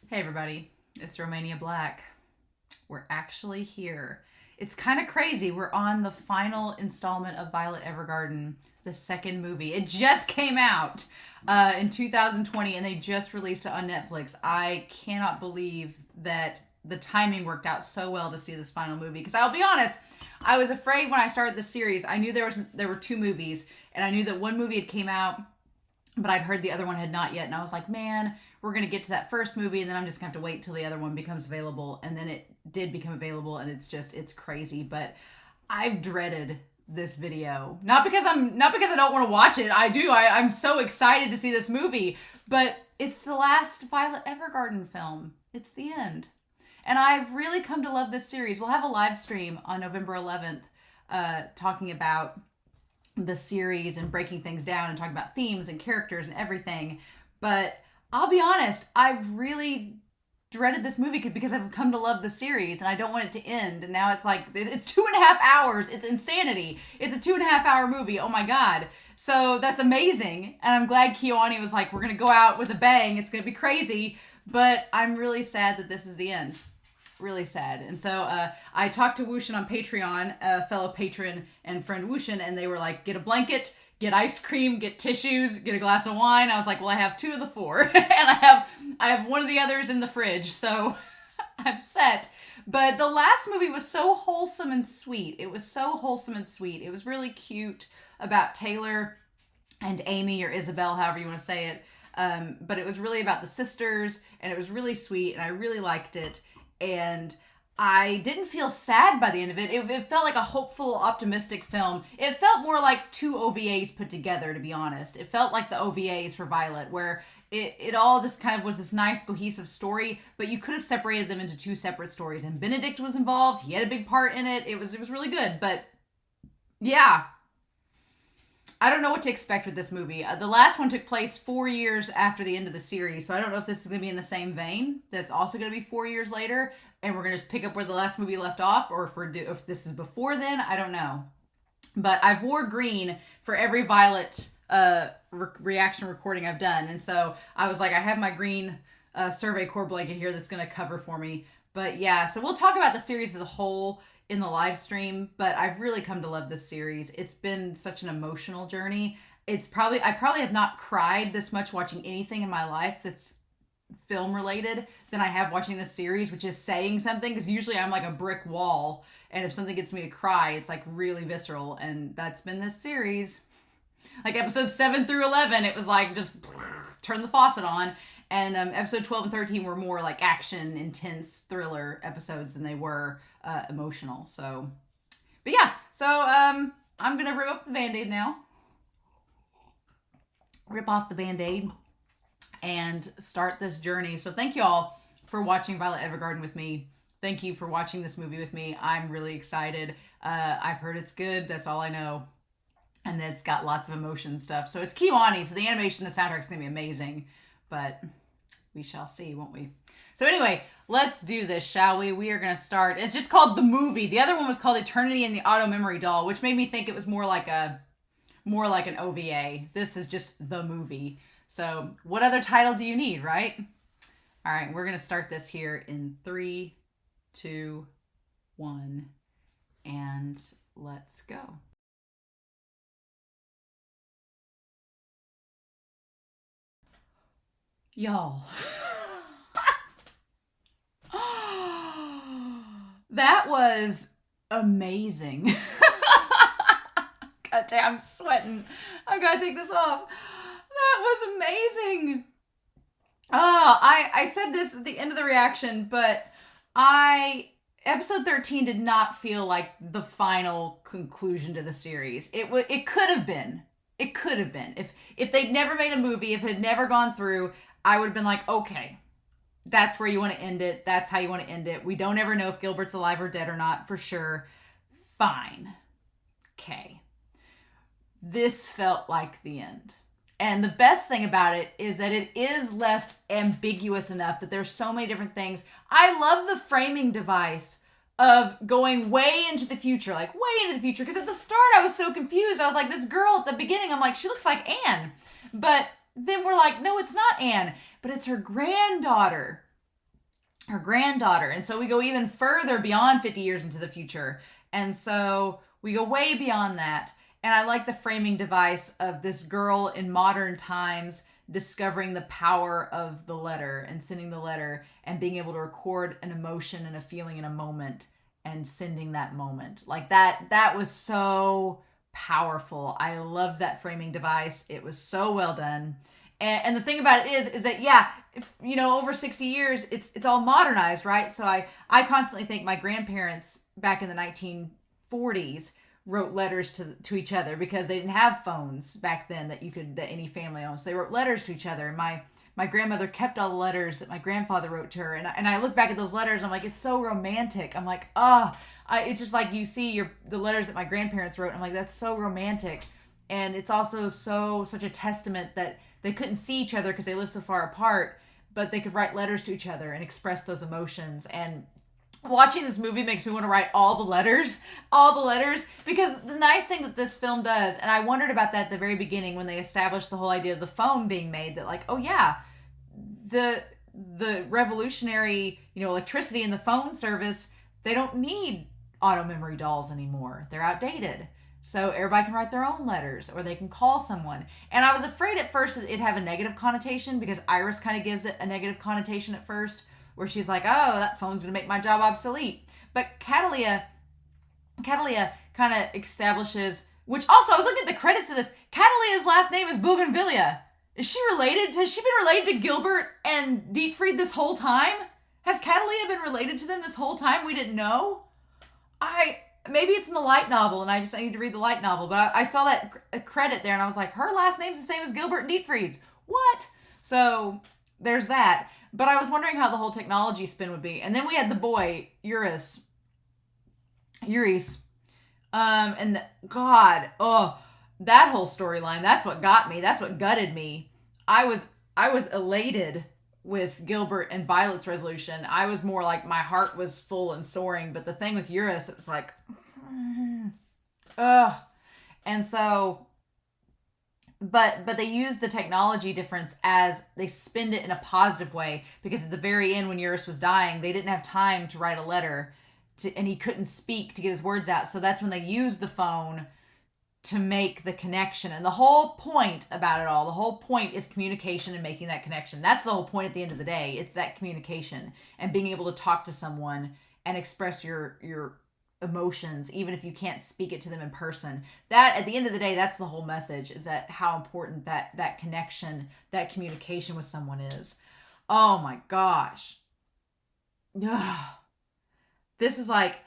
Hey everybody, it's Romania Black. We're actually here. It's kind of crazy. We're on the final installment of Violet Evergarden, the second movie. It just came out in 2020 and they just released it on Netflix. I cannot believe that the timing worked out so well to see this final movie. Because I'll be honest, I was afraid when I started the series. I knew there were two movies, and I knew that one movie had came out, but I'd heard the other one had not yet. And I was like, man, we're going to get to that first movie and then I'm just going to have to wait till the other one becomes available. And then it did become available and it's crazy. But I've dreaded this video. Not because I don't want to watch it. I do. I'm so excited to see this movie. But it's the last Violet Evergarden film. It's the end. And I've really come to love this series. We'll have a live stream on November 11th talking about the series and breaking things down and talking about themes and characters and everything. But I'll be honest, I've really dreaded this movie because I've come to love the series and I don't want it to end. And now it's like, it's 2.5 hours. It's insanity. It's a 2.5 hour movie. Oh my God. So that's amazing. And I'm glad Keone was like, we're going to go out with a bang. It's going to be crazy. But I'm really sad that this is the end. Really sad. And so I talked to Wushin on Patreon, a fellow patron and friend Wushin, and they were like, get a blanket, get ice cream, get tissues, get a glass of wine. I was like, well, I have 2 of the 4 and I have one of the others in the fridge. So I'm set. But the last movie was so wholesome and sweet. It was so wholesome and sweet. It was really cute about Taylor and Amy, or Isabel, however you want to say it. But it was really about the sisters and it was really sweet and I really liked it. And I didn't feel sad by the end of it. It felt like a hopeful, optimistic film. It felt more like 2 OVAs put together, to be honest. It felt like the OVAs for Violet, where it all just kind of was this nice, cohesive story, but you could have separated them into 2 separate stories. And Benedict was involved. He had a big part in it. It was really good. But yeah, I don't know what to expect with this movie. The last one took place 4 years after the end of the series, so I don't know if this is going to be in the same vein. That's also going to be 4 years later, and we're going to just pick up where the last movie left off, or if this is before then, I don't know. But I've wore green for every Violet reaction recording I've done, and so I was like, I have my green Survey Corps blanket here that's going to cover for me. But yeah, so we'll talk about the series as a whole in the live stream, but I've really come to love this series. It's been such an emotional journey. I probably have not cried this much watching anything in my life that's film related than I have watching this series, which is saying something, because usually I'm like a brick wall, and if something gets me to cry, it's like really visceral, and that's been this series. Like episodes 7 through 11, it was like just turn the faucet on. And episode 12 and 13 were more like action, intense thriller episodes than they were emotional. So, but yeah, so I'm going to rip up the Band-Aid now. Rip off the Band-Aid and start this journey. So thank you all for watching Violet Evergarden with me. Thank you for watching this movie with me. I'm really excited. I've heard it's good. That's all I know. And it's got lots of emotion stuff. So it's Keone, so the animation, the soundtrack is going to be amazing. But we shall see, won't we? So anyway, let's do this, shall we? We are going to start. It's just called The Movie. The other one was called Eternity and the Auto Memory Doll, which made me think it was more like an OVA. This is just The Movie. So what other title do you need, right? All right, we're going to start this here in 3, 2, 1, and let's go. Y'all. That was amazing. God damn, I'm sweating. I gotta take this off. That was amazing. I said this at the end of the reaction, but episode 13 did not feel like the final conclusion to the series. It could have been. It could have been. If they'd never made a movie, if it had never gone through, I would have been like, okay, that's where you want to end it. That's how you want to end it. We don't ever know if Gilbert's alive or dead or not, for sure. Fine. Okay. This felt like the end. And the best thing about it is that it is left ambiguous enough that there's so many different things. I love the framing device of going way into the future, like way into the future. Because at the start, I was so confused. I was like, this girl at the beginning, I'm like, she looks like Anne. But then we're like, no, it's not Anne, but it's her granddaughter. her granddaughter. And so we go even further beyond 50 years into the future. And so we go way beyond that. And I like the framing device of this girl in modern times discovering the power of the letter and sending the letter and being able to record an emotion and a feeling in a moment and sending that moment. Like that was so powerful. I love that framing device. It was so well done. And the thing about it is that, yeah, if, over 60 years, it's all modernized, right? So I constantly think my grandparents back in the 1940s wrote letters to each other because they didn't have phones back then that any family owned. So they wrote letters to each other. And my grandmother kept all the letters that my grandfather wrote to her. And I look back at those letters, I'm like, it's so romantic. I'm like, it's just like you see the letters that my grandparents wrote. I'm like, that's so romantic. And it's also such a testament that they couldn't see each other because they lived so far apart, but they could write letters to each other and express those emotions. And watching this movie makes me want to write all the letters, because the nice thing that this film does, and I wondered about that at the very beginning when they established the whole idea of the phone being made, that like, oh yeah, the revolutionary, electricity in the phone service, they don't need auto memory dolls anymore. They're outdated. So everybody can write their own letters or they can call someone. And I was afraid at first that it'd have a negative connotation because Iris kind of gives it a negative connotation at first, where she's like, oh, that phone's going to make my job obsolete. But Catalia kind of establishes, which also, I was looking at the credits of this, Catalia's last name is Bougainvillea. Is she related? Has she been related to Gilbert and Dietfried this whole time? Has Catalia been related to them this whole time? We didn't know? Maybe it's in the light novel, and I need to read the light novel, but I saw that credit there, and I was like, her last name's the same as Gilbert and Dietfried's. What? So, there's that. But I was wondering how the whole technology spin would be. And then we had the boy, YURIS. And God, that whole storyline, that's what got me. That's what gutted me. I was elated with Gilbert and Violet's resolution. I was more like my heart was full and soaring, but the thing with YURIS, it was like, ugh. And so, but they used the technology difference as they spinned it in a positive way, because at the very end when YURIS was dying, they didn't have time to write a letter and he couldn't speak to get his words out. So that's when they used the phone to make the connection. And the whole point about it all, the whole point is communication and making that connection. That's the whole point at the end of the day. It's that communication and being able to talk to someone and express your emotions, even if you can't speak it to them in person. That, at the end of the day, that's the whole message, is that how important that connection, that communication with someone is. Oh my gosh. Ugh. This is like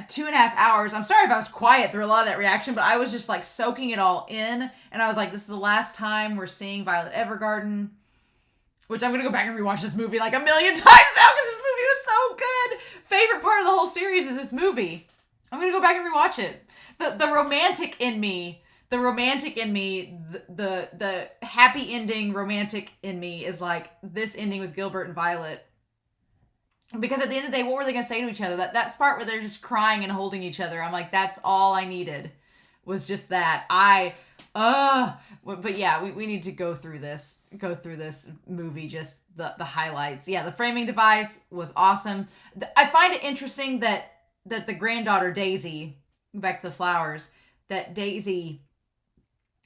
2.5 hours. I'm sorry if I was quiet through a lot of that reaction, but I was just like soaking it all in. And I was like, this is the last time we're seeing Violet Evergarden, which I'm going to go back and rewatch this movie like 1 million times now because this movie was so good. Favorite part of the whole series is this movie. I'm going to go back and rewatch it. The romantic in me, the happy ending romantic in me is like this ending with Gilbert and Violet. Because at the end of the day, what were they going to say to each other? That part where they're just crying and holding each other. I'm like, that's all I needed was just that. But yeah, we need to go through this movie, just the highlights. Yeah, the framing device was awesome. I find it interesting that the granddaughter, Daisy, back to the flowers, that Daisy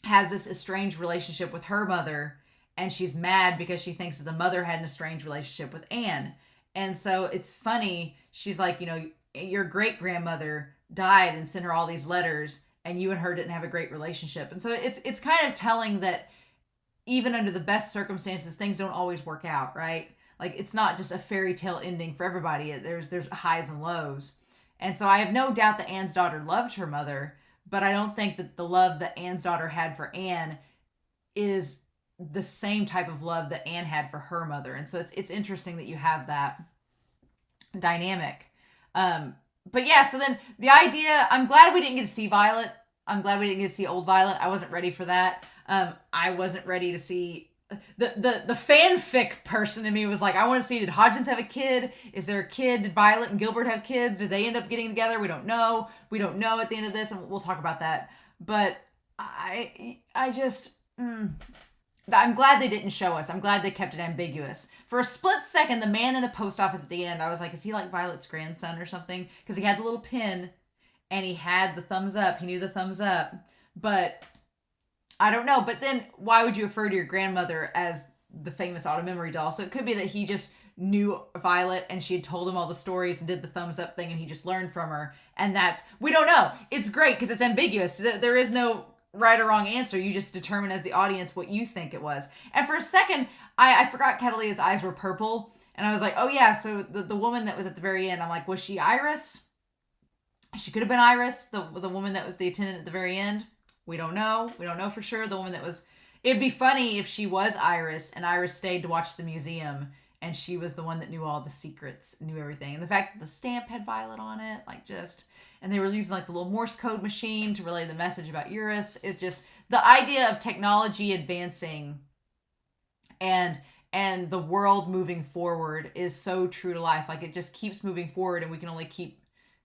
has this estranged relationship with her mother, and she's mad because she thinks that the mother had an estranged relationship with Anne. And so it's funny, she's like, your great-grandmother died and sent her all these letters, and you and her didn't have a great relationship. And so it's kind of telling that even under the best circumstances, things don't always work out, right? Like, it's not just a fairy tale ending for everybody. There's highs and lows. And so I have no doubt that Anne's daughter loved her mother, but I don't think that the love that Anne's daughter had for Anne is the same type of love that Anne had for her mother. And so it's interesting that you have that dynamic. But yeah, so then the idea, I'm glad we didn't get to see Violet. I'm glad we didn't get to see old Violet. I wasn't ready for that. I wasn't ready to see the fanfic person in me was like, I want to see, did Hodgins have a kid? Is there a kid? Did Violet and Gilbert have kids? Did they end up getting together? We don't know. We don't know at the end of this, and we'll talk about that. But I just, I'm glad they didn't show us. I'm glad they kept it ambiguous. For a split second, the man in the post office at the end, I was like, is he like Violet's grandson or something? Because he had the little pin and he had the thumbs up. He knew the thumbs up. But I don't know. But then why would you refer to your grandmother as the famous auto memory doll? So it could be that he just knew Violet and she had told him all the stories and did the thumbs up thing and he just learned from her. And we don't know. It's great because it's ambiguous. There is no right or wrong answer. You just determine as the audience what you think it was. And for a second, I forgot Catalia's eyes were purple. And I was like, oh yeah, so the woman that was at the very end, I'm like, was she Iris? She could have been Iris, the woman that was the attendant at the very end. We don't know. We don't know for sure. The woman that was... It'd be funny if she was Iris and Iris stayed to watch the museum and she was the one that knew all the secrets, knew everything. And the fact that the stamp had Violet on it, and they were using like the little Morse code machine to relay the message about YURIS, is just the idea of technology advancing and the world moving forward is so true to life. Like it just keeps moving forward and we can only keep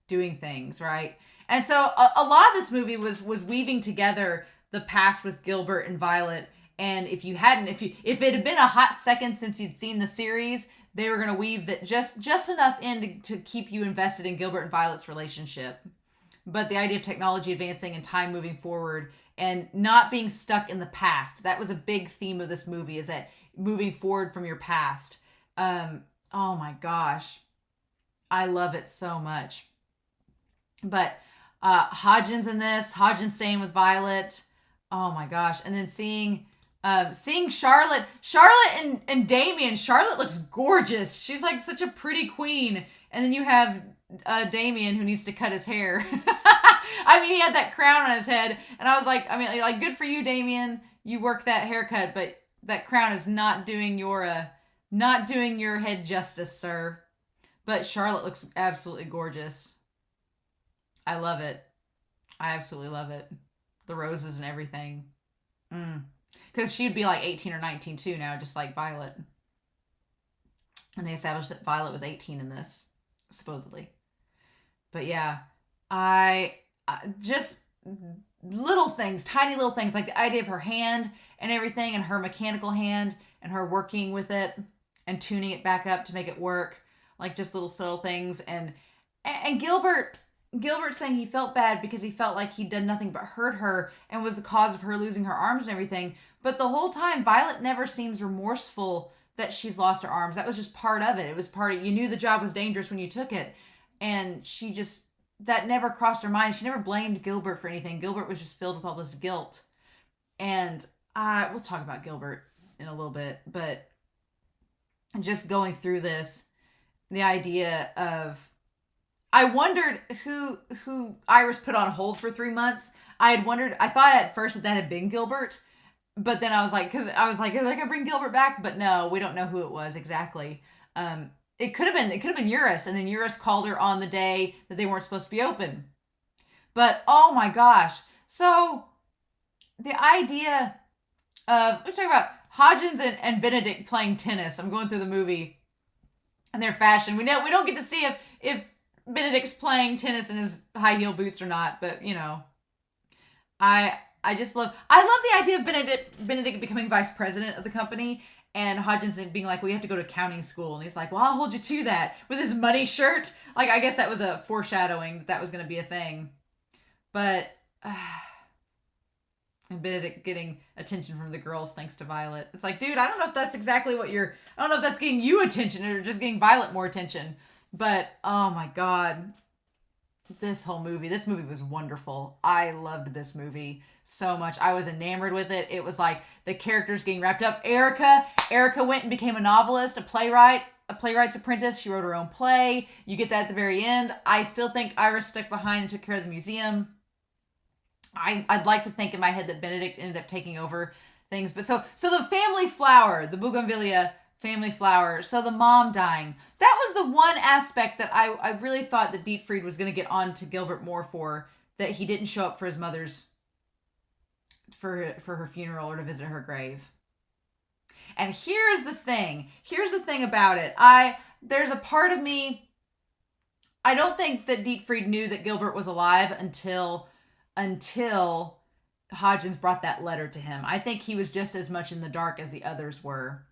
doing things, right? And so a lot of this movie was weaving together the past with Gilbert and Violet. And if it had been a hot second since you'd seen the series, they were going to weave that just enough in to keep you invested in Gilbert and Violet's relationship. But the idea of technology advancing and time moving forward and not being stuck in the past, that was a big theme of this movie, is that moving forward from your past. Oh my gosh. I love it so much. But Hodgins in this, Hodgins staying with Violet. Oh my gosh. And then seeing Charlotte and Damien. Charlotte looks gorgeous. She's like such a pretty queen. And then you have Damien who needs to cut his hair. I mean, he had that crown on his head. And I was like, good for you, Damien. You work that haircut, but that crown is not doing your head justice, sir. But Charlotte looks absolutely gorgeous. I love it. I absolutely love it. The roses and everything. Because she'd be like 18 or 19 too now, just like Violet. And they established that Violet was 18 in this, supposedly. But yeah, I just little things, tiny little things, like the idea of her hand and everything, and her mechanical hand, and her working with it and tuning it back up to make it work, like just little subtle things. And Gilbert saying he felt bad because he felt like he'd done nothing but hurt her and was the cause of her losing her arms and everything. But the whole time, Violet never seems remorseful that she's lost her arms. That was just part of it. It was part of, you knew the job was dangerous when you took it. And that never crossed her mind. She never blamed Gilbert for anything. Gilbert was just filled with all this guilt. And we'll talk about Gilbert in a little bit. But just going through this, the idea of, I wondered who Iris put on hold for 3 months. I thought at first that had been Gilbert, but then I was like, are they gonna bring Gilbert back? But no, we don't know who it was exactly. It could have been YURIS, and then YURIS called her on the day that they weren't supposed to be open. But oh my gosh. So the idea of, let's talk about Hodgins and Benedict playing tennis. I'm going through the movie and their fashion. We don't get to see if Benedict's playing tennis in his high heel boots or not, but I love the idea of Benedict becoming vice president of the company, and Hodgins being like, we have to go to accounting school, and he's like, well, I'll hold you to that, with his money shirt. Like, I guess that was a foreshadowing that was going to be a thing. But and Benedict getting attention from the girls thanks to Violet. It's like, dude, I don't know if that's exactly I don't know if that's getting you attention or just getting Violet more attention. But, oh my God, this movie was wonderful. I loved this movie so much. I was enamored with it. It was like the characters getting wrapped up. Erica went and became a novelist, a playwright's apprentice. She wrote her own play. You get that at the very end. I still think Iris stuck behind and took care of the museum. I'd like to think in my head that Benedict ended up taking over things. But so the family flower, the bougainvillea family flower. So the mom dying. That was the one aspect that I really thought that Dietfried was going to get on to Gilbert more for, that he didn't show up for his mother's, for her funeral or to visit her grave. And here's the thing about it. There's a part of me, I don't think that Dietfried knew that Gilbert was alive until Hodgins brought that letter to him. I think he was just as much in the dark as the others were.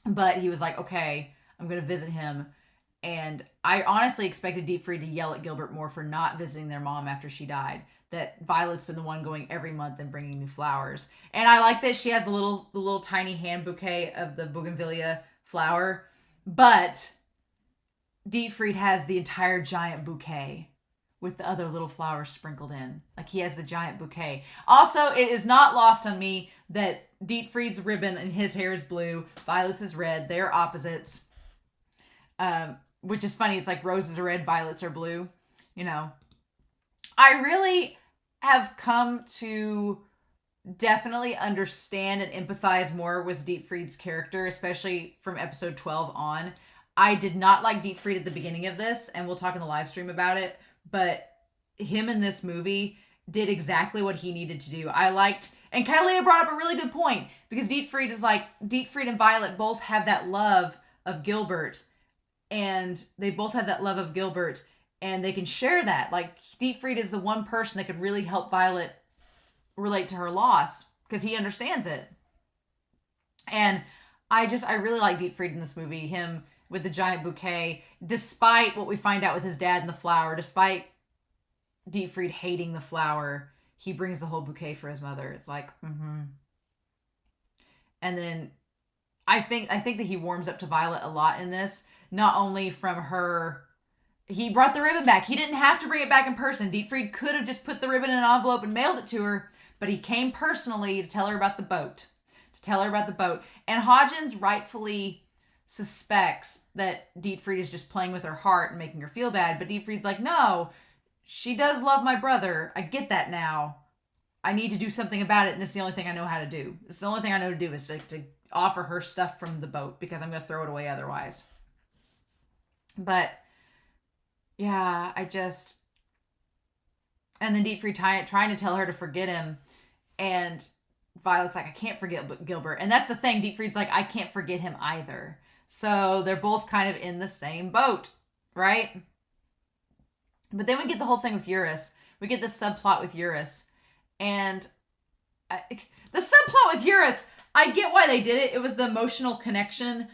But he was like, okay, I'm going to visit him. And I honestly expected Dietfried to yell at Gilbert more for not visiting their mom after she died. That Violet's been the one going every month and bringing new flowers. And I like that she has the little tiny hand bouquet of the bougainvillea flower. But Dietfried has the entire giant bouquet with the other little flowers sprinkled in. Like, he has the giant bouquet. Also, it is not lost on me that Dietfried's ribbon and his hair is blue. Violet's is red. They're opposites. Which is funny. It's like roses are red, violets are blue. You know. I really have come to definitely understand and empathize more with Dietfried's character, especially from episode 12 on. I did not like Dietfried at the beginning of this, and we'll talk in the live stream about it. But him in this movie did exactly what he needed to do. I liked, and Catalina brought up a really good point, because Dietfried is like, Dietfried and Violet both have that love of Gilbert, and they both have that love of Gilbert, and they can share that. Like, Dietfried is the one person that could really help Violet relate to her loss, because he understands it. And I really like Dietfried in this movie. Him with the giant bouquet, despite what we find out with his dad and the flower, despite Dietfried hating the flower, he brings the whole bouquet for his mother. It's like, And then I think that he warms up to Violet a lot in this, not only from her. He brought the ribbon back. He didn't have to bring it back in person. Dietfried could have just put the ribbon in an envelope and mailed it to her, but he came personally to tell her about the boat. And Hodgins rightfully suspects that Dietfried is just playing with her heart and making her feel bad, but Dietfried's like, no, she does love my brother. I get that now. I need to do something about it, and it's the only thing I know how to do. It's the only thing I know to do is to offer her stuff from the boat, because I'm going to throw it away otherwise. But yeah, and then Dietfried trying to tell her to forget him, and Violet's like, I can't forget Gilbert. And that's the thing, Dietfried's like, I can't forget him either. So they're both kind of in the same boat, right? But then we get the whole thing with YURIS. We get this subplot with YURIS. And the subplot with YURIS, I get why they did it. It was the emotional connection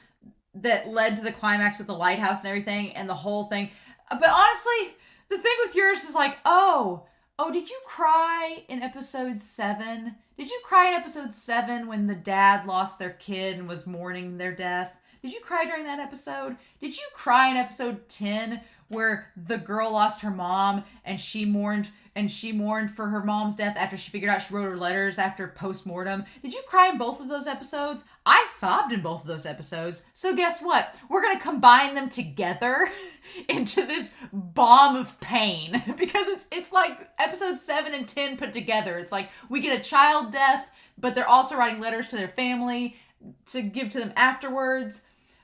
that led to the climax with the lighthouse and everything, and the whole thing. But honestly, the thing with YURIS is like, oh, did you cry in episode 7? Did you cry in episode 7 when the dad lost their kid and was mourning their death? Did you cry during that episode? Did you cry in episode 10 where the girl lost her mom and she mourned for her mom's death after she figured out she wrote her letters after post-mortem? Did you cry in both of those episodes? I sobbed in both of those episodes. So guess what? We're going to combine them together into this bomb of pain, because it's like episode 7 and 10 put together. It's like we get a child death, but they're also writing letters to their family to give to them afterwards.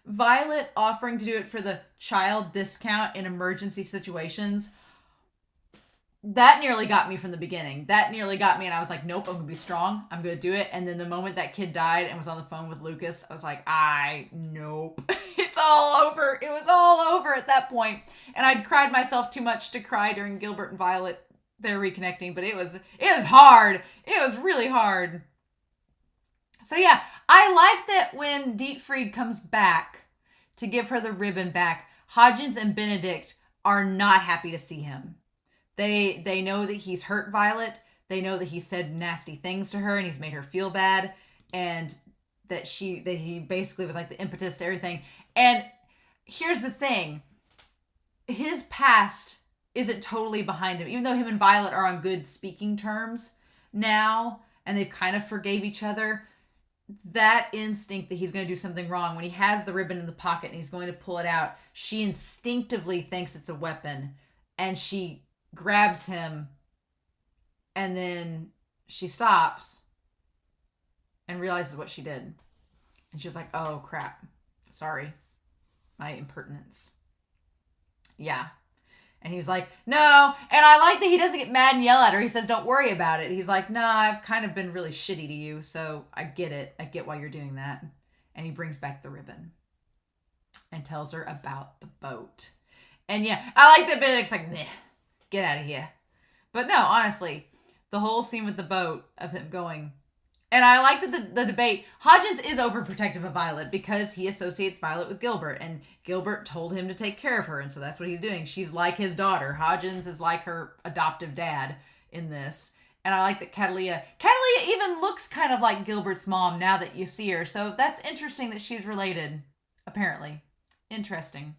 Violet offering to do it for the child discount in emergency situations. That nearly got me from the beginning. That nearly got me, and I was like, nope, I'm going to be strong. I'm going to do it. And then the moment that kid died and was on the phone with Lucas, I was like, nope. It's all over. It was all over at that point. And I'd cried myself too much to cry during Gilbert and Violet, their reconnecting, but it was hard. It was really hard. So yeah, I like that when Dietfried comes back to give her the ribbon back, Hodgins and Benedict are not happy to see him. They know that he's hurt Violet. They know that he said nasty things to her and he's made her feel bad, and that he basically was like the impetus to everything. And here's the thing. His past isn't totally behind him, even though him and Violet are on good speaking terms now and they've kind of forgave each other. That instinct that he's going to do something wrong, when he has the ribbon in the pocket and he's going to pull it out, she instinctively thinks it's a weapon, and she grabs him, and then she stops and realizes what she did. And she was like, oh crap, sorry, my impertinence. Yeah. And he's like, no. And I like that he doesn't get mad and yell at her. He says, don't worry about it. He's like, nah, I've kind of been really shitty to you, so I get it. I get why you're doing that. And he brings back the ribbon and tells her about the boat. And yeah, I like that Benedict's like, meh, get out of here. But no, honestly, The whole scene with the boat of him going. And I like that the debate, Hodgins is overprotective of Violet because he associates Violet with Gilbert, and Gilbert told him to take care of her, and so that's what he's doing. She's like his daughter. Hodgins is like her adoptive dad in this. And I like that Catalina even looks kind of like Gilbert's mom now that you see her. So that's interesting that she's related, apparently. Interesting.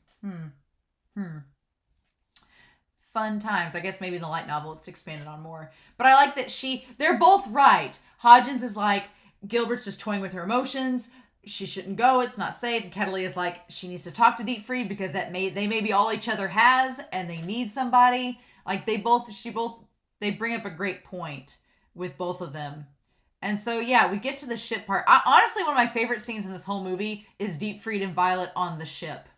Fun times. I guess maybe in the light novel it's expanded on more. But I like that they're both right. Hodgins is like, Gilbert's just toying with her emotions. She shouldn't go. It's not safe. And Catalina's like, she needs to talk to Dietfried because they may be all each other has and they need somebody. Like they bring up a great point with both of them. And so, yeah, we get to the ship part. Honestly, one of my favorite scenes in this whole movie is Dietfried and Violet on the ship,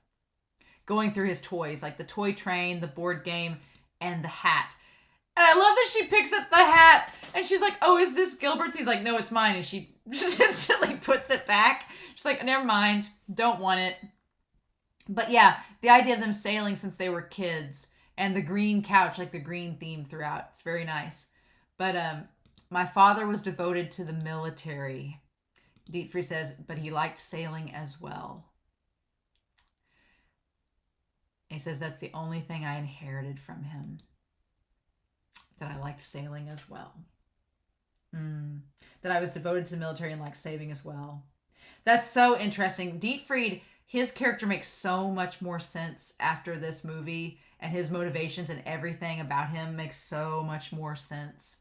going through his toys, like the toy train, the board game, and the hat. And I love that she picks up the hat and she's like, oh, is this Gilbert's? He's like, no, it's mine. And she just instantly puts it back. She's like, never mind. Don't want it. But yeah, the idea of them sailing since they were kids and the green couch, like the green theme throughout. It's very nice. But my father was devoted to the military. Dietfried says, but he liked sailing as well. He says, that's the only thing I inherited from him. That I liked sailing as well. That I was devoted to the military and liked saving as well. That's so interesting. Dietfried, his character makes so much more sense after this movie, and his motivations and everything about him makes so much more sense.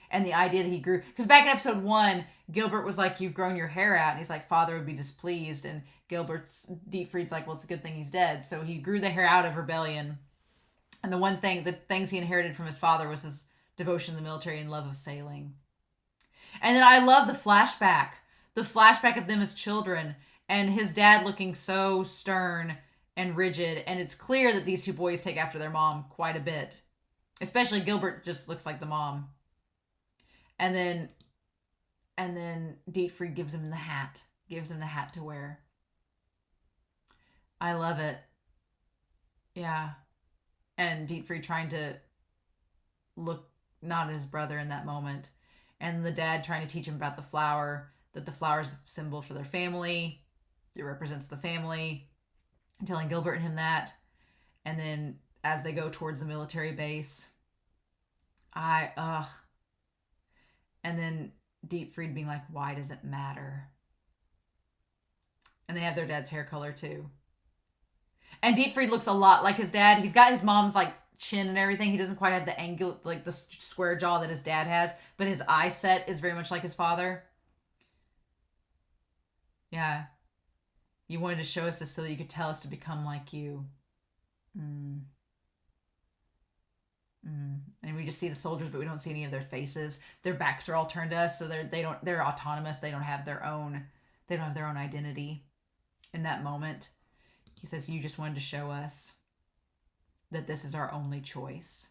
And the idea that he grew, because back in episode 1, Gilbert was like, you've grown your hair out. And he's like, father would be displeased. And Dietfried's like, well, it's a good thing he's dead. So he grew the hair out of rebellion. And the things he inherited from his father was his devotion to the military and love of sailing. And then I love the flashback of them as children and his dad looking so stern and rigid. And it's clear that these two boys take after their mom quite a bit. Especially Gilbert just looks like the mom. And then Dietfried gives him the hat to wear. I love it. Yeah. And Dietfried trying to look not at his brother in that moment. And the dad trying to teach him about the flower, that the flower is a symbol for their family. It represents the family. And telling Gilbert and him that. And then as they go towards the military base, and then Dietfried being like, why does it matter? And they have their dad's hair color too. And Dietfried looks a lot like his dad. He's got his mom's like chin and everything. He doesn't quite have the angle, like the square jaw that his dad has, but his eye set is very much like his father. Yeah. You wanted to show us this so that you could tell us to become like you. And we just see the soldiers, but we don't see any of their faces. Their backs are all turned to us, so they're autonomous. They don't have their own identity in that moment. He says, you just wanted to show us that this is our only choice.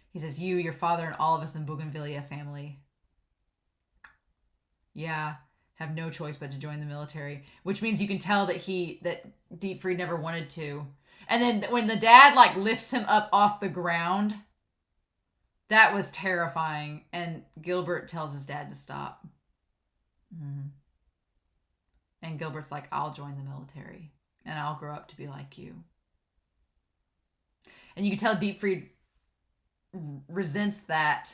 He says, you, your father, and all of us in the Bougainvillea family, yeah, have no choice but to join the military. Which means you can tell that Dietfried never wanted to. And then when the dad like lifts him up off the ground, that was terrifying. And Gilbert tells his dad to stop. And Gilbert's like, I'll join the military and I'll grow up to be like you. And you can tell Dietfried resents that.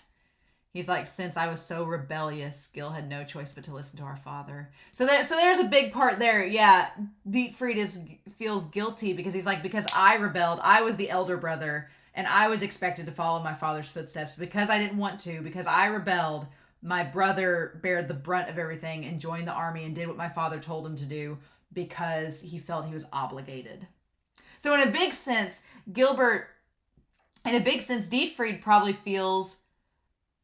He's like, since I was so rebellious, Gil had no choice but to listen to our father. So there's a big part there. Yeah, Dietfried feels guilty because he's like, because I rebelled, I was the elder brother, and I was expected to follow my father's footsteps. Because I didn't want to, because I rebelled, my brother bared the brunt of everything and joined the army and did what my father told him to do because he felt he was obligated. So in a big sense, Dietfried probably feels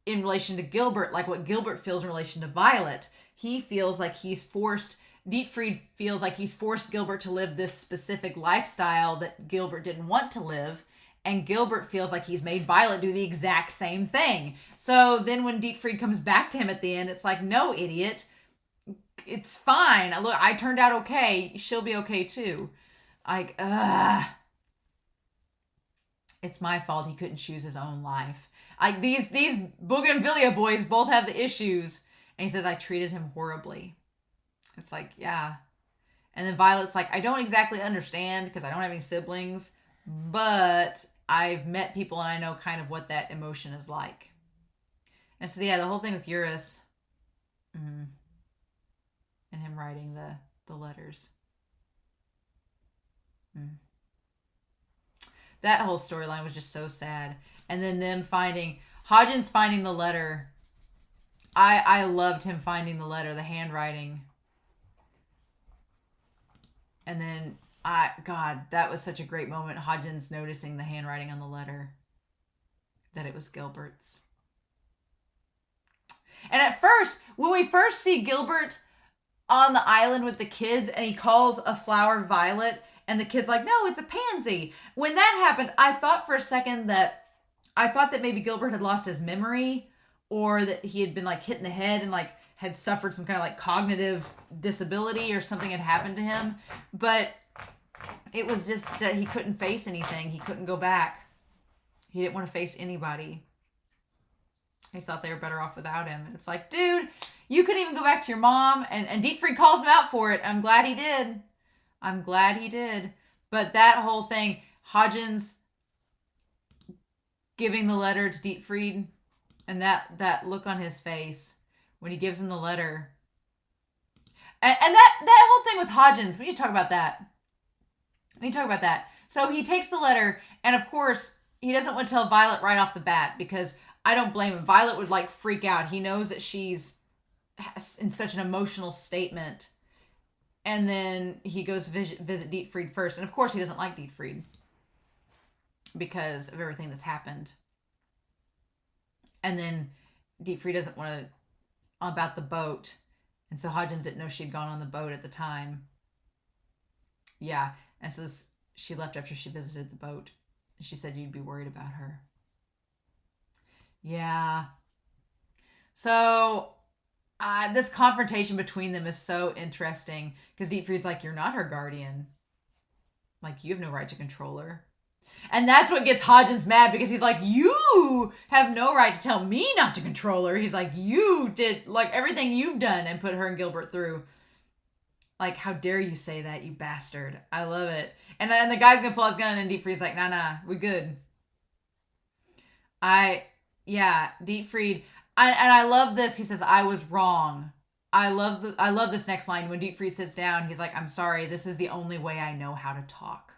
in relation to Gilbert like what Gilbert feels in relation to Violet. He feels like Dietfried feels like he's forced Gilbert to live this specific lifestyle that Gilbert didn't want to live. And Gilbert feels like he's made Violet do the exact same thing. So then when Dietfried comes back to him at the end, it's like, no, idiot. It's fine. Look, I turned out okay. She'll be okay too. It's my fault he couldn't choose his own life. These Bougainvillea boys both have the issues. And he says, I treated him horribly. It's like, yeah. And then Violet's like, I don't exactly understand because I don't have any siblings, but I've met people and I know kind of what that emotion is like. And so, yeah, the whole thing with YURIS and him writing the letters. That whole storyline was just so sad. And then them Hodgins finding the letter. I loved him finding the letter, the handwriting. And then, God, that was such a great moment. Hodgins noticing the handwriting on the letter, that it was Gilbert's. And at first, when we first see Gilbert on the island with the kids and he calls a flower Violet and the kid's like, no, it's a pansy. When that happened, I thought for a second that maybe Gilbert had lost his memory or that he had been like hit in the head and like had suffered some kind of like cognitive disability or something had happened to him. But it was just that he couldn't face anything. He couldn't go back. He didn't want to face anybody. He thought they were better off without him. And it's like, dude, you couldn't even go back to your mom. And Dietfried calls him out for it. I'm glad he did. But that whole thing, Hodgins giving the letter to Dietfried and that look on his face when he gives him the letter. And that whole thing with Hodgins, we need to talk about that. So he takes the letter, and of course, he doesn't want to tell Violet right off the bat because I don't blame him. Violet would like freak out. He knows that she's in such an emotional statement. And then he goes to visit Dietfried first. And of course, he doesn't like Dietfried because of everything that's happened. And then Dietfried doesn't want to about the boat. And so Hodgins didn't know she'd gone on the boat at the time. Yeah. And so she left after she visited the boat. And she said you'd be worried about her. Yeah. So this confrontation between them is so interesting because Dietfried's like, you're not her guardian. Like, you have no right to control her. And that's what gets Hodgins mad because he's like, you have no right to tell me not to control her. He's like, you did like everything you've done and put her and Gilbert through. Like, how dare you say that, you bastard. I love it. And then the guy's gonna pull his gun and Dietfried's like, nah, we good. Dietfried. And I love this. He says, I was wrong. I love this next line. When Dietfried sits down, he's like, I'm sorry. This is the only way I know how to talk.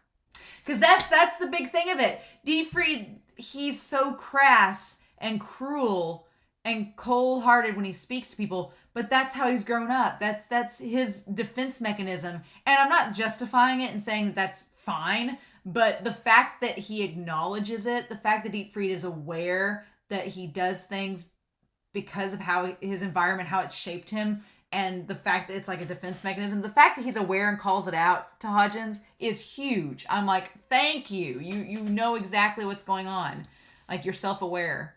Because that's the big thing of it. Dietfried, he's so crass and cruel and cold-hearted when he speaks to people, but that's how he's grown up. That's his defense mechanism. And I'm not justifying it and saying that's fine, but the fact that he acknowledges it, the fact that Dietfried is aware that he does things because of how his environment, how it's shaped him, and the fact that it's like a defense mechanism, the fact that he's aware and calls it out to Hodgins is huge. I'm like, thank you. You know exactly what's going on. Like, you're self-aware.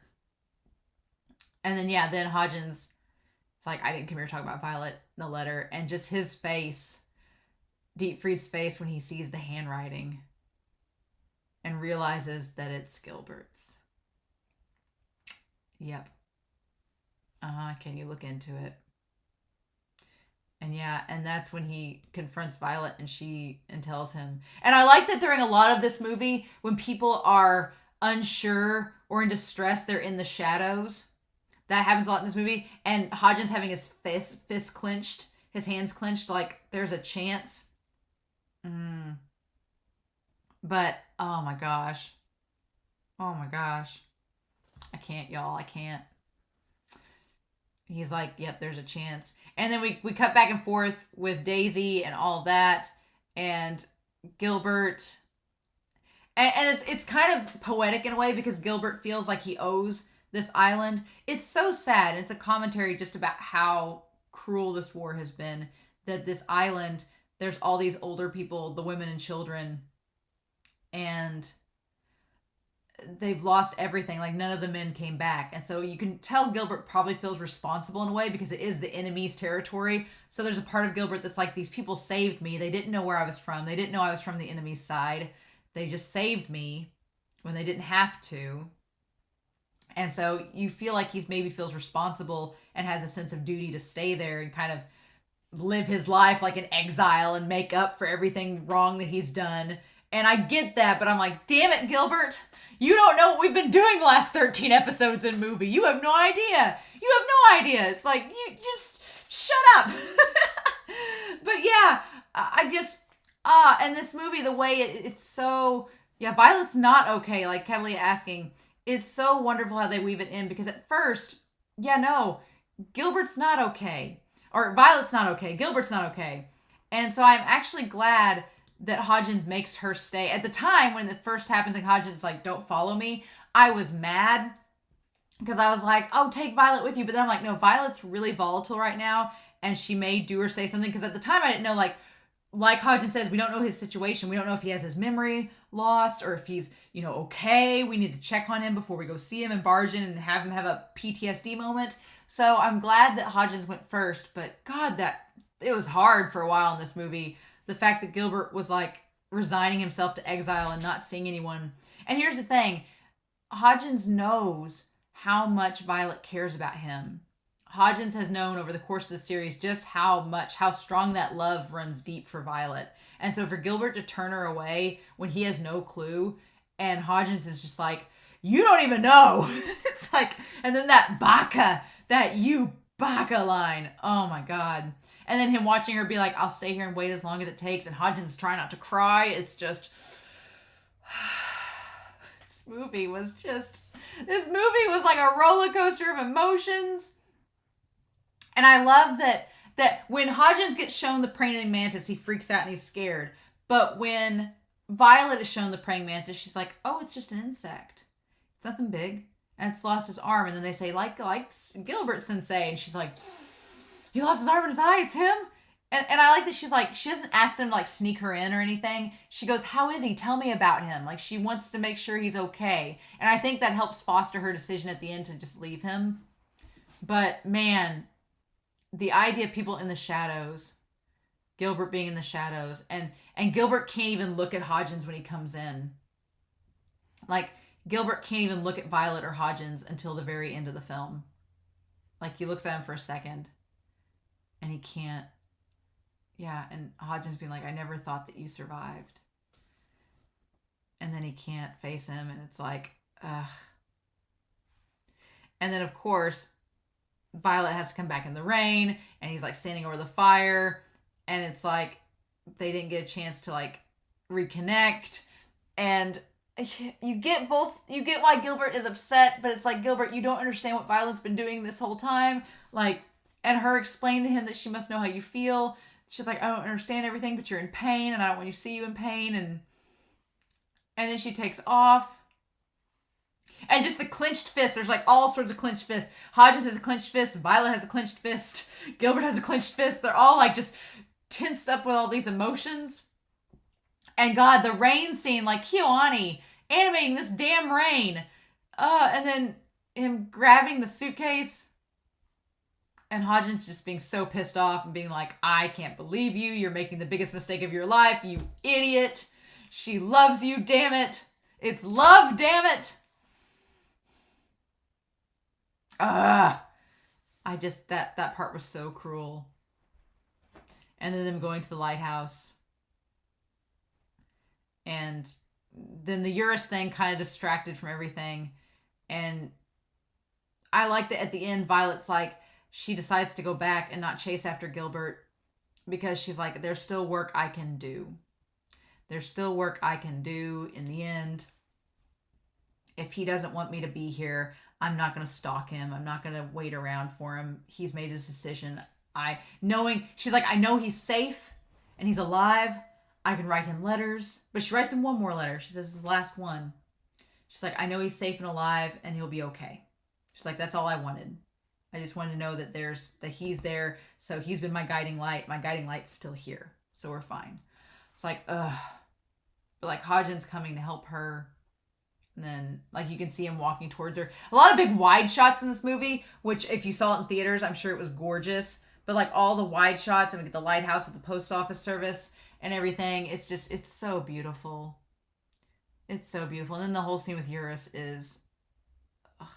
And then, then Hodgins, it's like, I didn't come here to talk about Violet, the letter, and just his face, Dietfried's face when he sees the handwriting and realizes that it's Gilbert's. Yep. Can you look into it? And that's when he confronts Violet and tells him. And I like that during a lot of this movie, when people are unsure or in distress, they're in the shadows. That happens a lot in this movie. And Hodgins having his fist clenched, his hands clenched, like there's a chance. But, oh my gosh. I can't, y'all. I can't. He's like, yep, there's a chance. And then we cut back and forth with Daisy and all that. And Gilbert. And it's kind of poetic in a way because Gilbert feels like he owes this island. It's so sad. It's a commentary just about how cruel this war has been. That this island, there's all these older people, the women and children. And they've lost everything. Like, none of the men came back. And so you can tell Gilbert probably feels responsible in a way because it is the enemy's territory. So there's a part of Gilbert that's like, these people saved me. They didn't know where I was from. They didn't know I was from the enemy's side. They just saved me when they didn't have to. And so you feel like he's maybe feels responsible and has a sense of duty to stay there and kind of live his life like an exile and make up for everything wrong that he's done. And I get that, but I'm like, damn it, Gilbert. You don't know what we've been doing the last 13 episodes in movie. You have no idea. You have no idea. It's like, you just shut up. But yeah, I just, and this movie, the way it's so, yeah, Violet's not okay. Like Kelly asking, it's so wonderful how they weave it in, because at first, yeah, no, Gilbert's not okay. Or Violet's not okay. Gilbert's not okay. And so I'm actually glad that Hodgins makes her stay. At the time when it first happens and Hodgins is like, don't follow me, I was mad. Because I was like, oh, take Violet with you. But then I'm like, no, Violet's really volatile right now. And she may do or say something. Because at the time I didn't know, like Hodgins says, we don't know his situation. We don't know if he has his memory lost or if he's, okay. We need to check on him before we go see him and barge in and have him have a PTSD moment. So I'm glad that Hodgins went first. But God, it was hard for a while in this movie. The fact that Gilbert was like resigning himself to exile and not seeing anyone. And here's the thing. Hodgins knows how much Violet cares about him. Hodgins has known over the course of the series just how strong that love runs deep for Violet. And so for Gilbert to turn her away when he has no clue, and Hodgins is just like, you don't even know. It's like, and then that you baka line. Oh my God. And then him watching her be like, I'll stay here and wait as long as it takes. And Hodgins is trying not to cry. It's just, this movie was like a roller coaster of emotions. And I love that when Hodgins gets shown the praying mantis, he freaks out and he's scared. But when Violet is shown the praying mantis, she's like, oh, it's just an insect. It's nothing big. And it's lost his arm. And then they say, like Gilbert Sensei. And she's like, he lost his arm in his eye. It's him. And I like that she's like, she doesn't ask them to like sneak her in or anything. She goes, how is he? Tell me about him. Like she wants to make sure he's okay. And I think that helps foster her decision at the end to just leave him. But man, the idea of people in the shadows, Gilbert being in the shadows, and Gilbert can't even look at Hodgins when he comes in. Like Gilbert can't even look at Violet or Hodgins until the very end of the film. Like he looks at him for a second and he can't. Yeah, and Hodgins being like, I never thought that you survived. And then he can't face him, and it's like, ugh. And then, of course, Violet has to come back in the rain, and he's like standing over the fire, and it's like they didn't get a chance to like reconnect. And you get why Gilbert is upset, but it's like, Gilbert, you don't understand what Violet's been doing this whole time. Like, and her explained to him that she must know how you feel. She's like, I don't understand everything, but you're in pain, and I don't want you to see you in pain. And then she takes off. And just the clenched fist. There's like all sorts of clenched fists. Hodgins has a clenched fist. Violet has a clenched fist. Gilbert has a clenched fist. They're all like just tensed up with all these emotions. And God, the rain scene, like Kyoani animating this damn rain. And then him grabbing the suitcase. And Hodgins just being so pissed off and being like, I can't believe you. You're making the biggest mistake of your life, you idiot. She loves you, damn it. It's love, damn it. I just, that part was so cruel. And then them going to the lighthouse. And then the YURIS thing kind of distracted from everything. And I like that at the end, Violet's like, she decides to go back and not chase after Gilbert because she's like, there's still work I can do. There's still work I can do in the end. If he doesn't want me to be here, I'm not going to stalk him. I'm not going to wait around for him. He's made his decision. She's like, I know he's safe and he's alive. I can write him letters. But she writes him one more letter. She says, this is the last one. She's like, I know he's safe and alive and he'll be okay. She's like, that's all I wanted. I just wanted to know that he's there. So he's been my guiding light. My guiding light's still here. So we're fine. It's like, ugh. But like Hodgins coming to help her. And then like you can see him walking towards her. A lot of big wide shots in this movie, which if you saw it in theaters, I'm sure it was gorgeous. But like all the wide shots, and we get the lighthouse with the post office service and everything. It's so beautiful. It's so beautiful. And then the whole scene with YURIS is, ugh.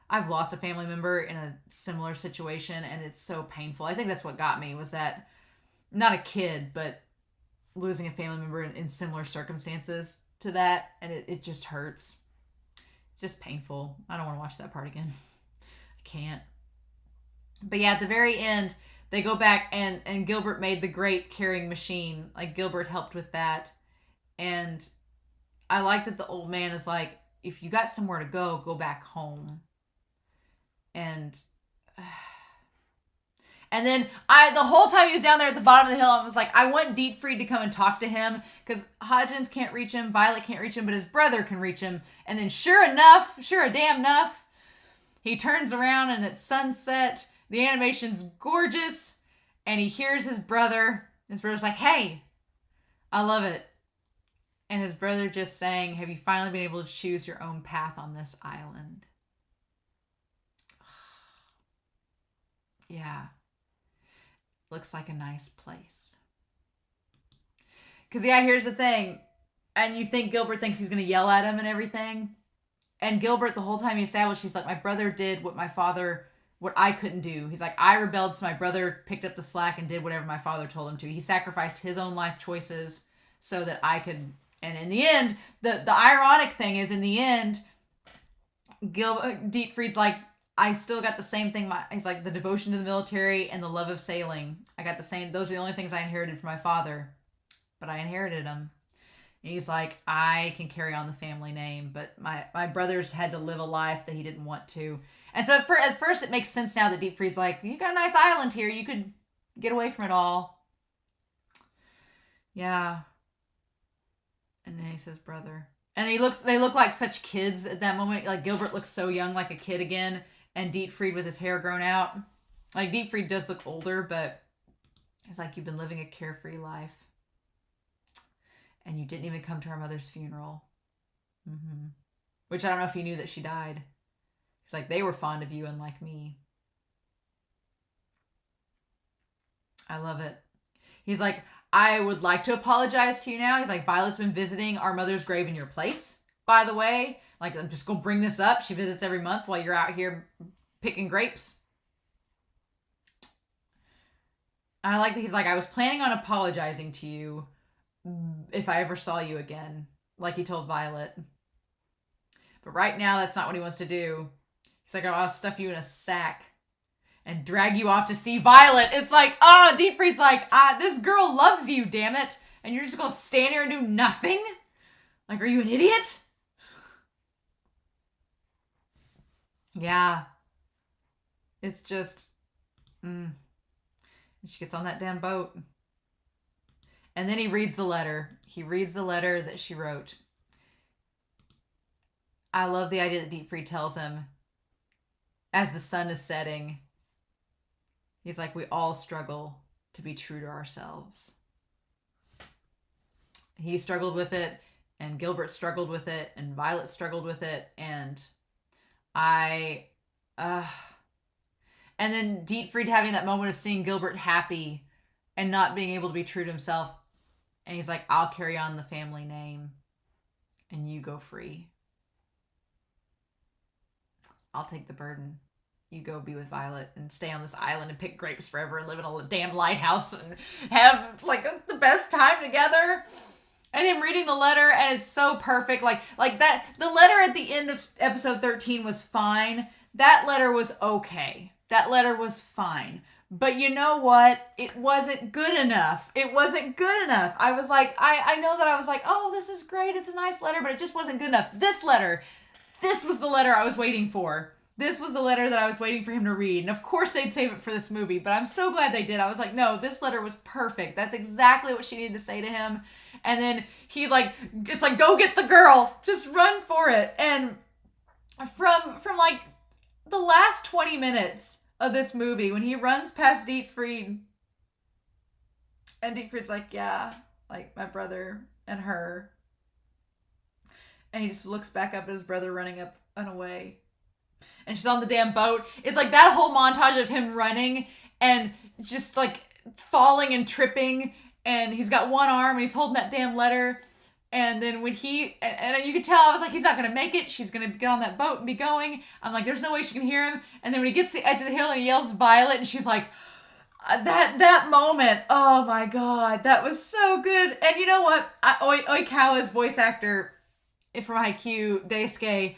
I've lost a family member in a similar situation, and it's so painful. I think that's what got me, was that, not a kid, but losing a family member in similar circumstances to that, and it just hurts. It's just painful. I don't want to watch that part again. I can't. But yeah, at the very end, they go back, and Gilbert made the grape carrying machine. Like, Gilbert helped with that. And I like that the old man is like, if you got somewhere to go back home. And then the whole time he was down there at the bottom of the hill, I was like, I want Dietfried to come and talk to him, because Hodgins can't reach him, Violet can't reach him, but his brother can reach him. And then sure damn enough, he turns around and it's sunset. The animation's gorgeous, and he hears his brother. His brother's like, hey, I love it. And his brother just saying, have you finally been able to choose your own path on this island? Yeah. Looks like a nice place. Because, yeah, here's the thing. And you think Gilbert thinks he's going to yell at him and everything. And Gilbert, the whole time he established, he's like, my brother did what I couldn't do. He's like, I rebelled, so my brother picked up the slack and did whatever my father told him to. He sacrificed his own life choices so that I could. And in the end, the ironic thing is, in the end, Dietfried's like, I still got the same thing. He's like, the devotion to the military and the love of sailing. I got the same. Those are the only things I inherited from my father. But I inherited them. And he's like, I can carry on the family name, but my brothers had to live a life that he didn't want to. And so at first it makes sense now that Dietfried's like, you got a nice island here. You could get away from it all. Yeah. And then he says, brother. And they look like such kids at that moment. Like, Gilbert looks so young, like a kid again. And Dietfried with his hair grown out. Like, Dietfried does look older, but it's like, you've been living a carefree life. And you didn't even come to our mother's funeral. Mm-hmm. Which I don't know if you knew that she died. It's like, they were fond of you, unlike me. I love it. He's like, I would like to apologize to you now. He's like, Violet's been visiting our mother's grave in your place, by the way. Like, I'm just going to bring this up. She visits every month while you're out here picking grapes. And I like that he's like, I was planning on apologizing to you if I ever saw you again, like he told Violet. But right now, that's not what he wants to do. He's like, I'll stuff you in a sack and drag you off to see Violet. It's like, Dietfried's like, this girl loves you, damn it. And you're just going to stand here and do nothing? Like, are you an idiot? Yeah. It's just, And she gets on that damn boat. And then he reads the letter. He reads the letter that she wrote. I love the idea that Dietfried tells him, as the sun is setting, he's like, we all struggle to be true to ourselves. He struggled with it, and Gilbert struggled with it, and Violet struggled with it, and and then Dietfried having that moment of seeing Gilbert happy and not being able to be true to himself. And he's like, I'll carry on the family name and you go free. I'll take the burden. You go be with Violet and stay on this island and pick grapes forever and live in a damn lighthouse and have like the best time together. And him reading the letter, and it's so perfect. Like that, the letter at the end of episode 13 was fine. That letter was okay. That letter was fine. But you know what? It wasn't good enough. It wasn't good enough. I was like, I know that I was like, oh, this is great. It's a nice letter, but it just wasn't good enough. This letter, this was the letter I was waiting for. This was the letter that I was waiting for him to read. And of course they'd save it for this movie, but I'm so glad they did. I was like, no, this letter was perfect. That's exactly what she needed to say to him. And then he it's like, go get the girl. Just run for it. And from like the last 20 minutes of this movie, when he runs past Dietfried, and Dietfried's like, yeah, like my brother and her. And he just looks back up at his brother running up and away. And she's on the damn boat. It's like that whole montage of him running and just like falling and tripping. And he's got one arm and he's holding that damn letter. And then when and you could tell, I was like, he's not going to make it. She's going to get on that boat and be going. I'm like, there's no way she can hear him. And then when he gets to the edge of the hill and he yells Violet, and she's like, that moment, oh my God, that was so good. And you know what? Oikawa's voice actor from Haikyuu, Daisuke,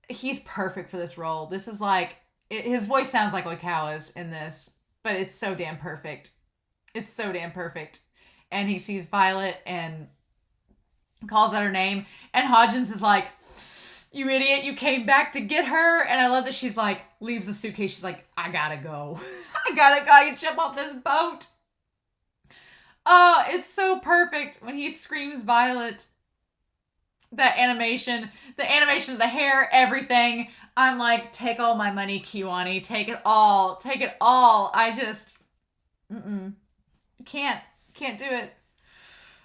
he's perfect for this role. This is like, his voice sounds like Oikawa's in this, but it's so damn perfect. It's so damn perfect. And he sees Violet and calls out her name, and Hodgins is like, you idiot, you came back to get her. And I love that she's like, leaves the suitcase, she's like, I gotta go. I can jump off this boat. Oh, it's so perfect when he screams Violet. That animation, the animation of the hair, everything. I'm like, take all my money, Kiwani. Take it all. Take it all. I just, can't do it.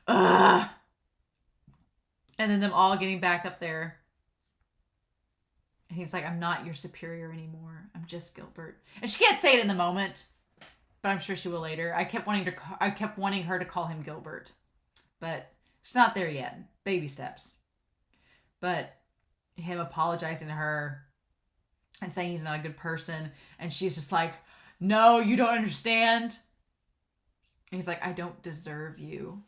Ugh. And then them all getting back up there. And he's like, I'm not your superior anymore. I'm just Gilbert. And she can't say it in the moment, but I'm sure she will later. I kept wanting her to call him Gilbert, but she's not there yet. Baby steps. But him apologizing to her and saying he's not a good person, and she's just like, no, you don't understand. And he's like, I don't deserve you.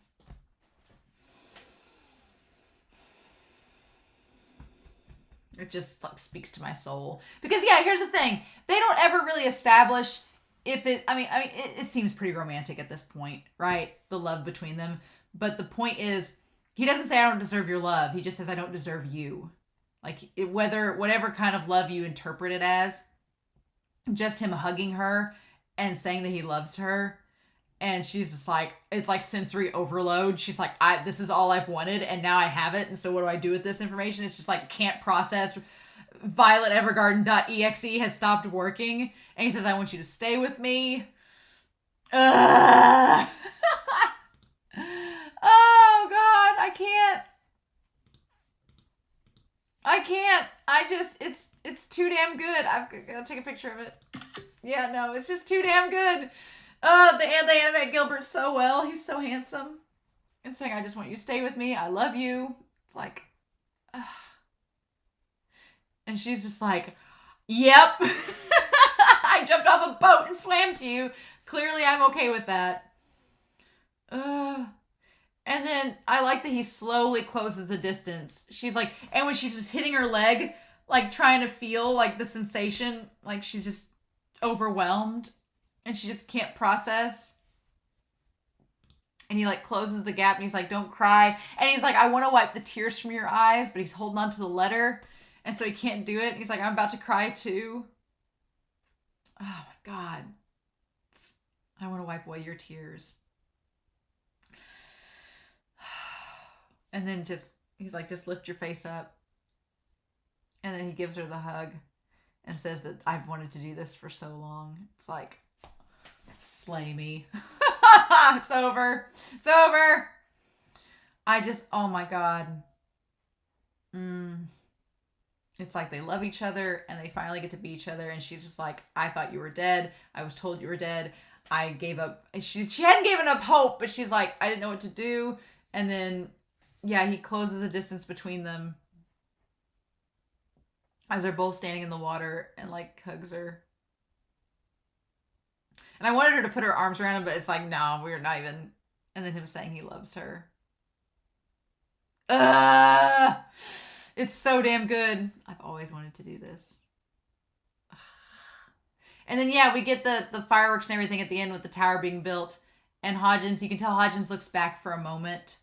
It just like speaks to my soul. Because yeah, here's the thing. They don't ever really establish if it, it seems pretty romantic at this point, right? The love between them. But the point is, he doesn't say I don't deserve your love. He just says I don't deserve you. Like whatever kind of love you interpret it as, just him hugging her and saying that he loves her. And she's just like, it's like sensory overload. She's like, this is all I've wanted, and now I have it. And so what do I do with this information? It's just like, can't process. Violet Evergarden.exe has stopped working. And he says, I want you to stay with me. Ugh. Oh, God, I can't. It's too damn good. I've got to take a picture of it. Yeah, no, it's just too damn good. They animate Gilbert so well. He's so handsome. And saying, I just want you to stay with me. I love you. It's like, and she's just like, yep. I jumped off a boat and swam to you. Clearly I'm okay with that. And then I like that he slowly closes the distance. She's like, and when she's just hitting her leg, like trying to feel like the sensation, like she's just overwhelmed and she just can't process. And he like closes the gap and he's like, don't cry. And he's like, I want to wipe the tears from your eyes, but he's holding on to the letter. And so he can't do it. And he's like, I'm about to cry too. Oh my God. I want to wipe away your tears. And then he's like, just lift your face up. And then he gives her the hug and says that I've wanted to do this for so long. It's like, slay me. It's over. It's over. Oh my God. It's like they love each other and they finally get to be each other. And she's just like, I thought you were dead. I was told you were dead. I gave up. She hadn't given up hope, but she's like, I didn't know what to do. And then, yeah, he closes the distance between them as they're both standing in the water and like hugs her. And I wanted her to put her arms around him, but it's like, no, we're not even. And then him saying he loves her. It's so damn good. I've always wanted to do this. And then, yeah, we get the fireworks and everything at the end with the tower being built. And Hodgins, you can tell Hodgins looks back for a moment.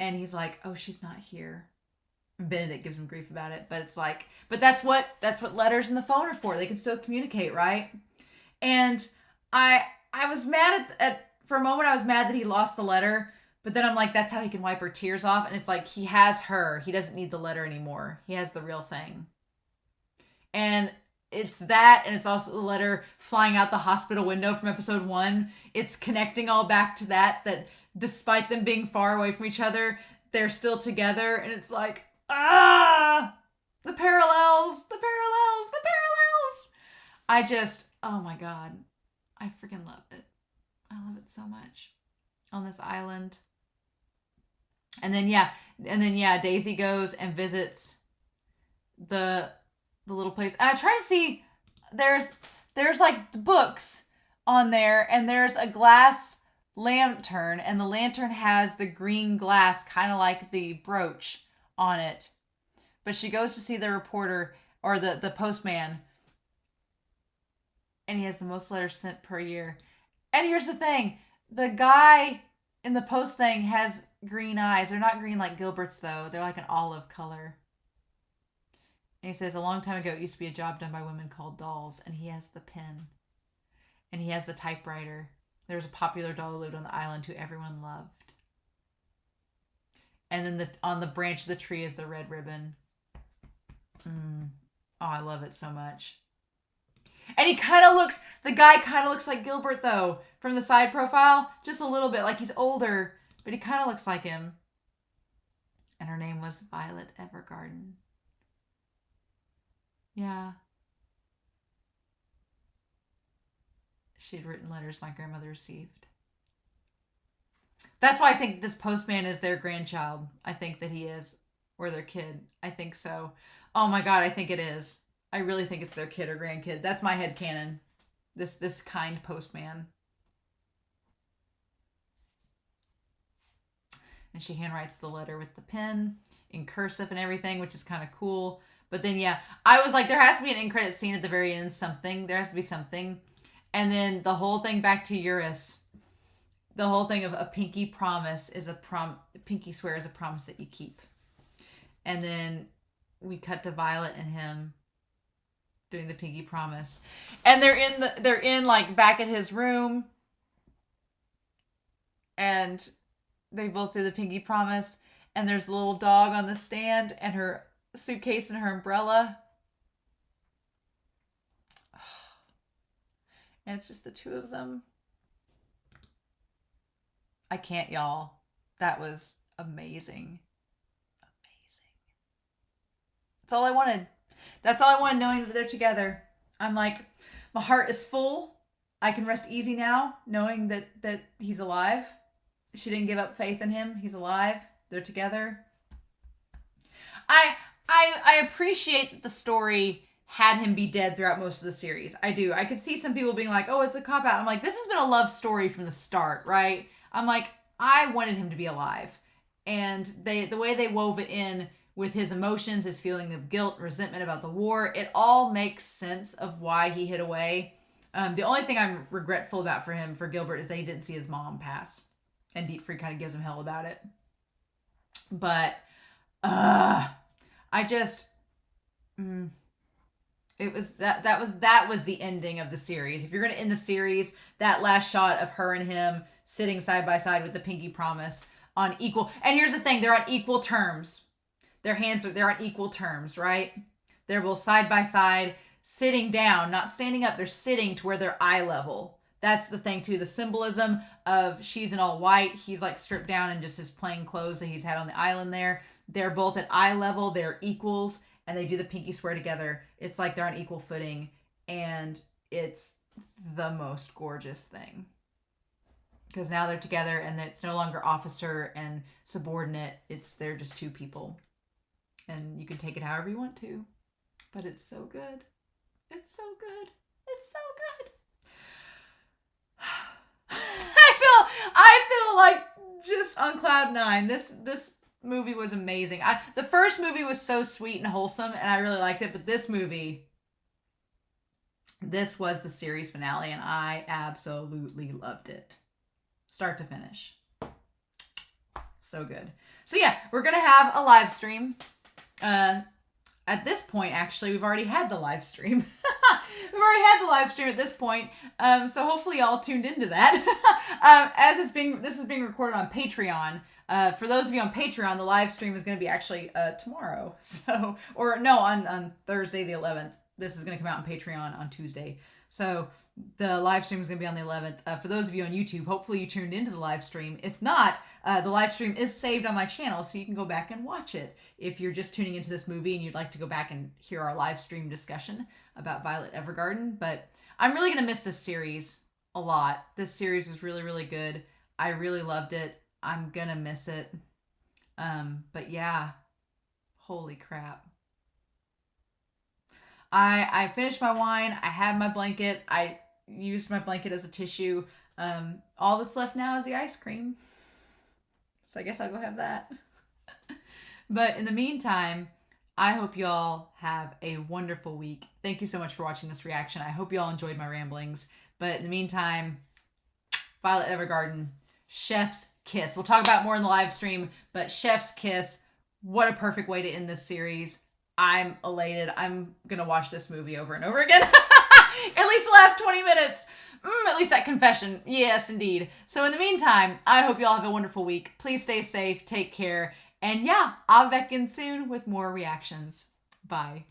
And he's like, oh, she's not here. And Benedict gives him grief about it. But it's like, but that's what letters and the phone are for. They can still communicate, right? And I was mad for a moment, I was mad that he lost the letter. But then I'm like, that's how he can wipe her tears off. And it's like, he has her. He doesn't need the letter anymore. He has the real thing. And it's that, and it's also the letter flying out the hospital window from episode 1. It's connecting all back to that despite them being far away from each other, they're still together. And it's like, the parallels. Oh my God. I freaking love it. I love it so much. On this island. And then, yeah, And then yeah, Daisy goes and visits the little place. And I try to see there's like books on there, and there's a glass lantern, and the lantern has the green glass, kind of like the brooch on it. But she goes to see the reporter or the postman, and he has the most letters sent per year. And here's the thing, the guy in the post thing has green eyes. They're not green like Gilbert's though. They're like an olive color. And he says, a long time ago, it used to be a job done by women called dolls. And he has the pen. And he has the typewriter. There was a popular doll who lived on the island who everyone loved. And then on the branch of the tree is the red ribbon. Oh, I love it so much. And the guy kind of looks like Gilbert though, from the side profile. Just a little bit, like he's older, but he kind of looks like him. And her name was Violet Evergarden. Yeah. She had written letters my grandmother received. That's why I think this postman is their grandchild. I think that he is. Or their kid. I think so. Oh my God, I think it is. I really think it's their kid or grandkid. That's my headcanon. This kind postman. And she handwrites the letter with the pen in cursive and everything, which is kind of cool. But then, yeah, I was like, there has to be an end credit scene at the very end, something. There has to be something. And then the whole thing back to YURIS. The whole thing of a pinky promise is pinky swear is a promise that you keep. And then we cut to Violet and him doing the pinky promise. And they're in like back at his room. And they both do the pinky promise. And there's a little dog on the stand and her suitcase and her umbrella. And it's just the two of them. I can't, y'all. That was amazing. Amazing. That's all I wanted. That's all I wanted, knowing that they're together. I'm like, my heart is full. I can rest easy now, knowing that he's alive. She didn't give up faith in him. He's alive. They're together. I appreciate that the story had him be dead throughout most of the series. I do. I could see some people being like, oh, it's a cop-out. I'm like, this has been a love story from the start, right? I'm like, I wanted him to be alive. And the way they wove it in with his emotions, his feeling of guilt, resentment about the war, it all makes sense of why he hid away. The only thing I'm regretful about for Gilbert, is that he didn't see his mom pass. And Dietfried kind of gives him hell about it. But, I just... It was that was the ending of the series. If you're going to end the series, that last shot of her and him sitting side by side with the pinky promise on equal. And here's the thing, they're on equal terms. They're on equal terms, right? They're both side by side, sitting down, not standing up. They're sitting to where they're eye level. That's the thing too. The symbolism of she's in all white. He's like stripped down in just his plain clothes that he's had on the island there. They're both at eye level. They're equals. And they do the pinky swear together. It's like they're on equal footing. And it's the most gorgeous thing. Because now they're together and it's no longer officer and subordinate. They're just two people. And you can take it however you want to. But it's so good. It's so good. It's so good. I feel like just on cloud nine. This movie was amazing. The first movie was so sweet and wholesome, and I really liked it. But this was the series finale, and I absolutely loved it, start to finish. So good. So yeah, we're gonna have a live stream. At this point, actually, we've already had the live stream. We've already had the live stream at this point. So hopefully y'all tuned into that. This is being recorded on Patreon. For those of you on Patreon, the live stream is going to be actually tomorrow. On Thursday the 11th. This is going to come out on Patreon on Tuesday. So the live stream is going to be on the 11th. For those of you on YouTube, hopefully you tuned into the live stream. If not, the live stream is saved on my channel, so you can go back and watch it. If you're just tuning into this movie and you'd like to go back and hear our live stream discussion about Violet Evergarden. But I'm really going to miss this series a lot. This series was really, really good. I really loved it. I'm going to miss it. But yeah, holy crap. I finished my wine. I have my blanket. I used my blanket as a tissue. All that's left now is the ice cream. So I guess I'll go have that. But in the meantime, I hope you all have a wonderful week. Thank you so much for watching this reaction. I hope you all enjoyed my ramblings. But in the meantime, Violet Evergarden, Chef's Kiss. We'll talk about more in the live stream, but Chef's Kiss, what a perfect way to end this series. I'm elated. I'm going to watch this movie over and over again. At least the last 20 minutes. At least that confession. Yes, indeed. So in the meantime, I hope you all have a wonderful week. Please stay safe. Take care. And yeah, I'll be back in soon with more reactions. Bye.